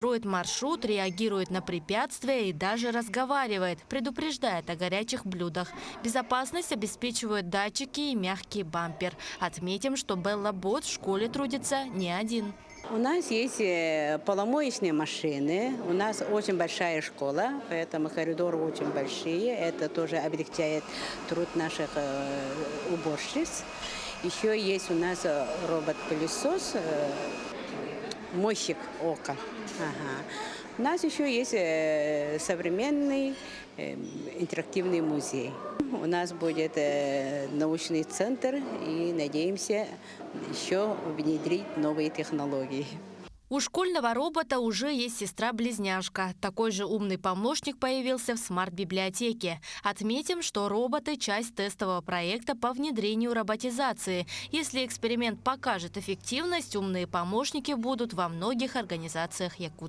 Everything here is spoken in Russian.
Строит маршрут, реагирует на препятствия и даже разговаривает, предупреждает о горячих блюдах. Безопасность обеспечивают датчики и мягкий бампер. Отметим, что Белла Бот в школе трудится не один. У нас есть поломоечные машины, у нас очень большая школа, поэтому коридоры очень большие. Это тоже облегчает труд наших уборщиц. Еще есть у нас робот-пылесос, мойщик ока. Ага. У нас еще есть современный интерактивный музей. У нас будет научный центр и надеемся еще внедрить новые технологии. У школьного робота уже есть сестра-близняшка. Такой же умный помощник появился в смарт-библиотеке. Отметим, что роботы – часть тестового проекта по внедрению роботизации. Если эксперимент покажет эффективность, умные помощники будут во многих организациях Якутии.